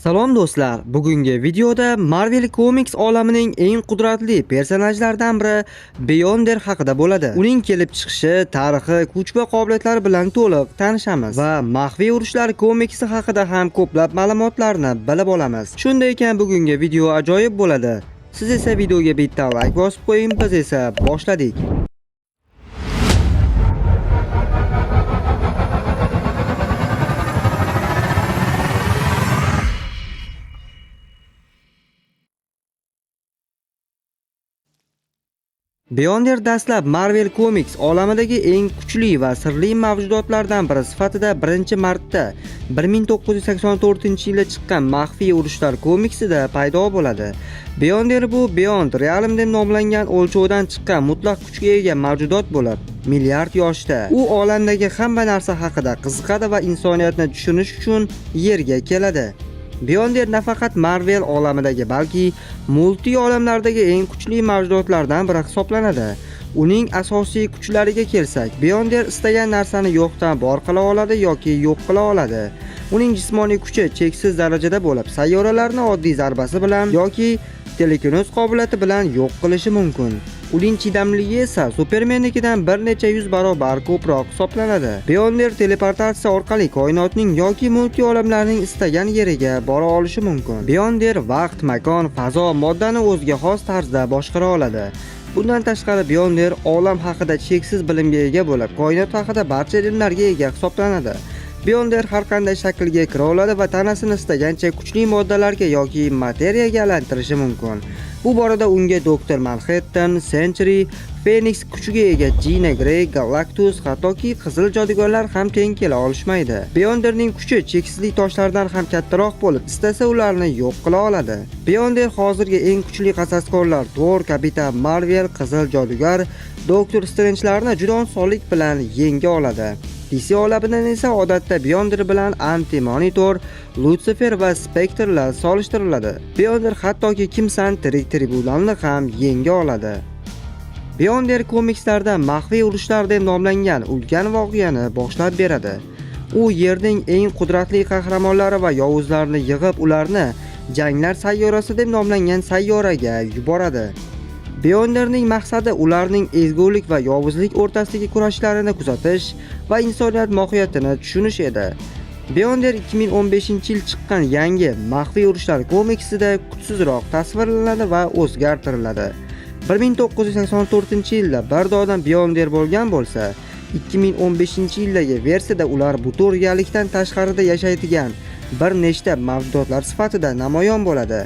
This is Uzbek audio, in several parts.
Salom do'stlar, bugungi videoda Marvel Comics olamining eng qudratli personajlaridan biri Beyonder haqida bo'ladi. Uning kelib chiqishi, tarixi, kuch va qobiliyatlari bilan to'liq tanishamiz va Maxfiy urushlar komiksi haqida ham ko'plab ma'lumotlarni bilib olamiz. Shunday ekan, bugungi video ajoyib bo'ladi. Siz esa videoga bitta like bosib qo'ying, biz esa boshladik. Beyonder dastlab Marvel Comics olamidagi eng kuchli va sirli mavjudotlardan biri sifatida 1-marta 1984-yilda chiqqan Maxfiy urushlar komiksida paydo bo'ladi. Beyonder bu Beyond Realm deb nomlangan o'lchovdan chiqqan mutlaq kuchga ega mavjudot bo'lib, milliard yoshda. U olamdagi hamma narsa haqida qiziqadi va insoniyatni tushunish uchun Yerga keladi. Beyonder nafaqat Marvel olamidagi, balki multi olamlardagi eng kuchli mavjudotlardan biri hisoblanadi. Uning asosiy kuchlariga kelsak, Beyonder istagan narsani yo'qdan bor qila oladi yoki yo'q qila oladi. Uning jismoniy kuchi cheksiz darajada bo'lib, sayyoralarni oddiy zarbasi bilan yoki telekinez qobiliyati bilan yo'q qilishi mumkin. Uning chidamligi esa Supermennikidan bir necha yuz barobar ko'proq hisoblanadi. Beyonder teleportatsiya orqali koinotning yoki multi olamlarning istagan yeriga bora olishi mumkin. Beyonder vaqt, makon, fazo, moddani o'ziga xos tarzda boshqara oladi. Bundan tashqari Beyonder olam haqida cheksiz bilimga ega bo'lib, koinot haqida barcha ilmlarga ega hisoblanadi. Beyonder har qanday shaklga kira oladi va tanasini istagancha kuchli moddalarga yoki materiyaga aylantirishi mumkin. Bu borada unga Dr. Manhattan, Sentry, Phoenix kuchiga ega Jean Grey, Galactus, hattoki qizil jodugarlar ham teng kela olishmaydi. Beyonderning kuchi cheksizlik toshlardan ham kattaroq bo'lib, istasa ularni yo'q qila oladi. Beyonder hozirgi eng kuchli qasaskorlar Thor, Kapitan Marvel, qizil jodugar, Doctor Strange'larni juda osonlik bilan yenga oladi. DC olamidan esa odatda Beyonder bilan Anti-Monitor, Lucifer va Spectre'lar solishtiriladi. Beyonder hattoki Kimsan tirik tribulanni ham yenga oladi. Beyonder komikslarda Maxfiy urushlar deb nomlangan ulkan voqeani boshlab beradi. U Yerning eng qudratli qahramonlari va yovuzlarni yig'ib, ularni Janglar sayyorasi deb nomlangan sayyoraga yuboradi. Beyonderning maqsadi ularning ezgulik va yovuzlik o'rtasidagi kurashlarini kuzatish va insoniyat mohiyatini tushunish edi. Beyonder 2015-yil chiqqan yangi Maxfiy urushlar komiksida kuchsizroq tasvirlanadi va o'zgartiriladi. 1984-yilda bir odam Beyonder bo'lgan bo'lsa, 2015-yildagi versiyada ular butun reallikdan tashqarida yashaydigan bir nechta mavjudotlar sifatida namoyon bo'ladi.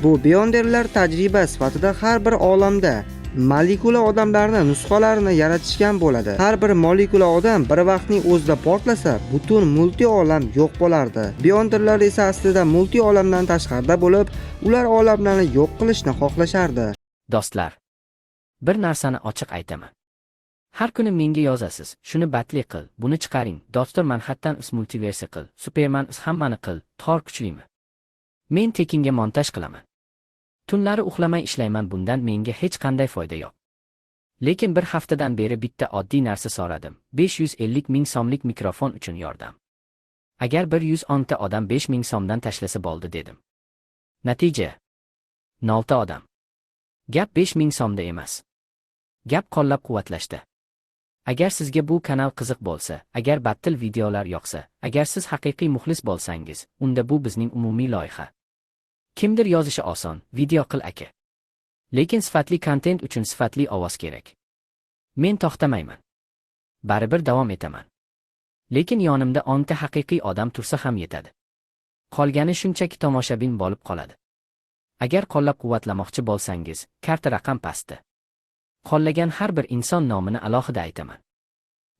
Bu Beyonderlar tajriba sifatida har bir olamda molekula odamlarni nusxalarini yaratishgan bo'ladi. Har bir molekula odam bir vaqtning o'zida portlasa, butun multi olam yo'q bo'lardi. Beyonderlar esa aslida multi olamdan tashqarida bo'lib, ular olamlarni yo'q qilishni xohlashardi. Do'stlar, bir narsani ochiq aytaman. Har kuni menga yozasiz, shuni batli qil, buni chiqaring, Dr. Manhattan multiversi qil, Superman hammani qil, Thor kuchlimi? Men tekinga montaj qilaman. Tunlari uxlamay ishlayman, bundan menga hech qanday foyda yo'q. Lekin bir haftadan beri bitta oddiy narsa so'radim. 550 ming so'mlik mikrofon uchun yordam. Agar 110 ta odam 5 ming so'mdan tashlasa bo'ldi dedim. Natija 0 ta odam. Gap 5 ming so'mda emas. Gap qo'llab-quvvatlashda. Agar sizga bu kanal qiziq bo'lsa, agar battil videolar yoqsa, agar siz haqiqiy muxlis bo'lsangiz, unda bu bizning umumiy loyiha. Kimdir yozishi oson, video qil aka. Lekin sifatli kontent uchun sifatli ovoz kerak. Men to'xtamayman. Baribir davom etaman. Lekin yonimda 10 ta haqiqiy odam tursa ham yetadi. Qolgani shunchaki tomoshabin bo'lib qoladi. Agar qo'llab-quvvatlamoqchi bo'lsangiz, karta raqam pastda. Qo'llagan har bir inson nomini alohida aytaman.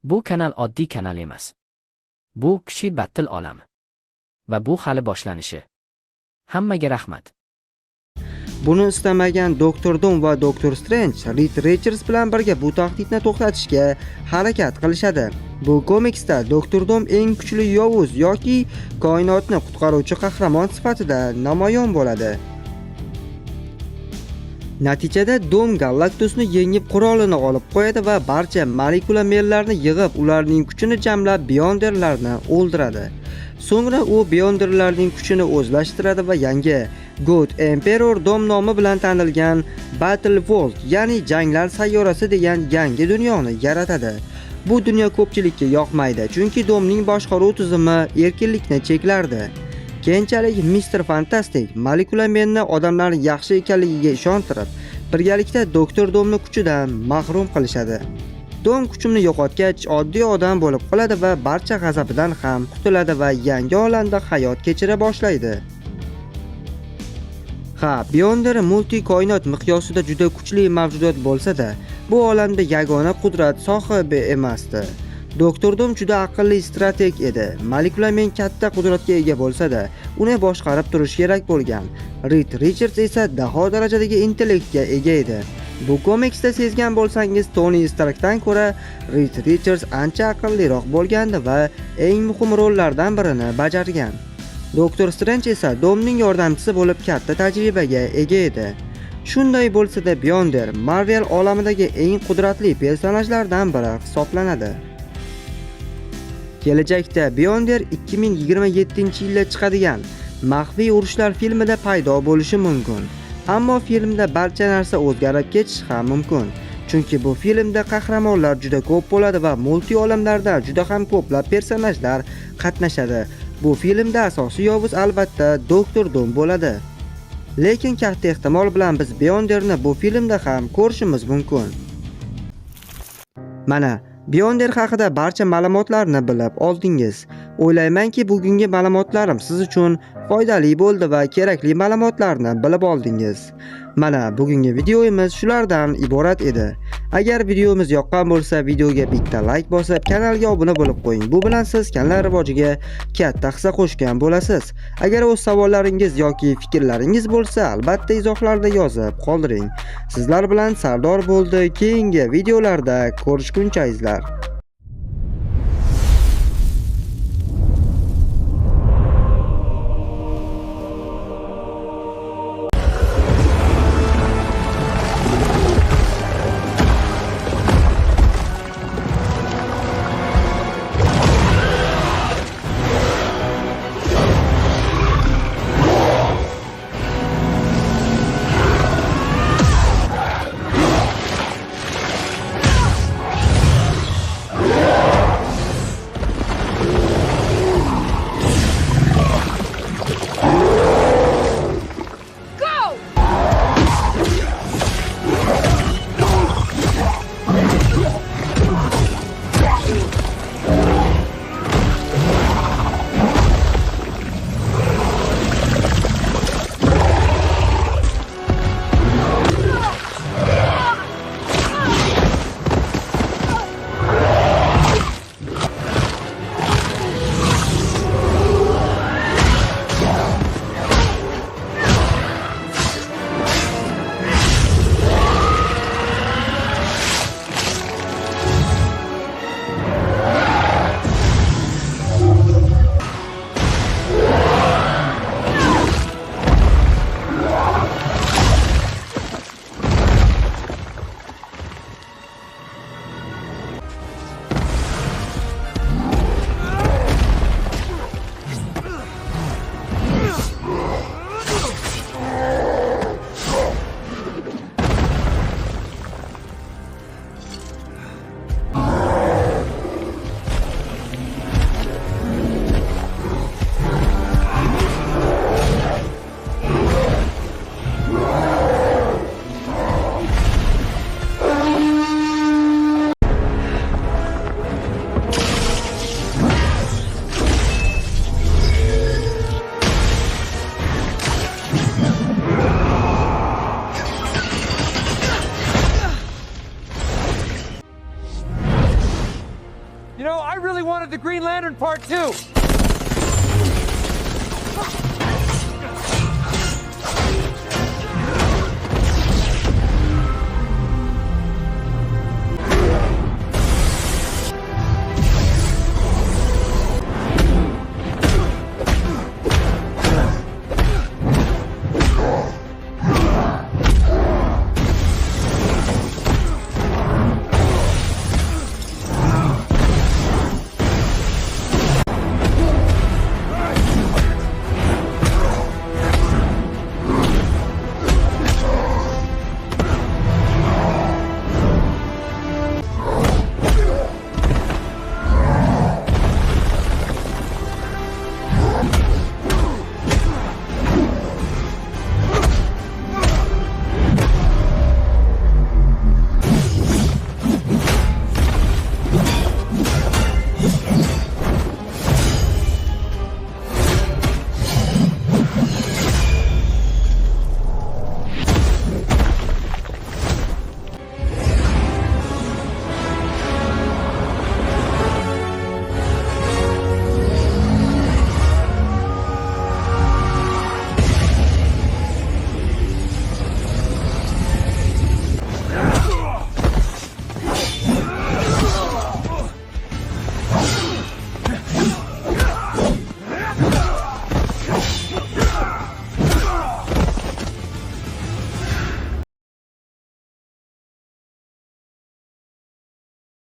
Bu kanal oddiy kanal emas. Bu kuchli battil olami. Va bu hali boshlanishi. Hammaga rahmat. Buni istamagan Dr. Doom va Dr. Strange Reed Richards bilan birga bu tahdidni to'xtatishga harakat qilishadi. Bu komiksda Dr. Doom eng kuchli yovuz yoki koinotni qutqaruvchi qahramon sifatida namoyon bo'ladi. Natijada Doom Galactusni yengib qurolini olib qo'yadi va barcha molekula mellarni yig'ib, ularning kuchini jamlab Beyonderlarni o'ldiradi. So'ngra u Beyonderlarning kuchini o'zlashtiradi va yangi God Emperor dom nomi bilan tanilgan Battle World, ya'ni janglar sayyorasi degan yangi dunyoni yaratadi. Bu dunyo ko'pchilikka yoqmaydi, chunki domning boshqaruv tizimi erkinlikni cheklardi. Keyinchalik Mr. Fantastic Molecula Manni odamlar yaxshi ekanligiga ishontirib, birgalikda Doktor Domni kuchidan mahrum qilishadi. Dom kuchimni yo'qotgach, oddiy odam bo'lib qoladi va barcha g'azabidan ham qutuladi va yangi olamda hayot kechira boshlaydi. Ha, Beyonder multi-koinot miqyosida juda kuchli mavjudot bo'lsa-da, bu olamda yagona qudrat sohibi emasdi. Doktor Dom juda aqlli strateg edi. Molecula Man katta qudratga ega bo'lsa-da, uni boshqarib turish kerak bo'lgan. Reed Richards esa daho darajadagi intellektga ega edi. Bu komiksda sezgan bo'lsangiz, Tony Starkdan ko'ra Reed Richards ancha aqlliroq bo'lgandi va eng muhim rollardan birini bajargan. Doktor Strange esa Domning yordamchisi bo'lib katta tajribaga ega edi. Shunday bo'lsa-da, Beyonder Marvel olamidagi eng qudratli personajlardan biri hisoblanadi. Kelajakda Beyonder 2027-yilda chiqadigan Maxfiy urushlar filmida paydo bo'lishi mumkin. Ammo filmda barcha narsa o'zgarib ketishi ham mumkin. Chunki bu filmda qahramonlar juda ko'p bo'ladi va multi olamlarda juda ham ko'plab personajlar qatnashadi. Bu filmda asosiy yovuz albatta Doktor Dom bo'ladi. Lekin katta ehtimol bilan biz Beyonderni bu filmda ham ko'rishimiz mumkin. Mana Beyonder haqida barcha ma'lumotlarni bilib oldingiz. O'ylaymanki, bugungi ma'lumotlarim siz uchun foydali bo'ldi va kerakli ma'lumotlarni bilib oldingiz. Mana bugungi videomiz shulardan iborat edi. Agar videomiz yoqqan bo'lsa, videoga bitta like bosib, kanalga obuna bo'lib qo'ying. Bu bilan siz kanal rivojiga katta hissa qo'shgan bo'lasiz. Agar o'z savollaringiz yoki fikrlaringiz bo'lsa, albatta izohlarda yozib qoldiring. Sizlar bilan Sardor bo'ldi. Keyingi videolarda ko'rishgunchayizlar. You know, I really wanted the Green Lantern Part 2.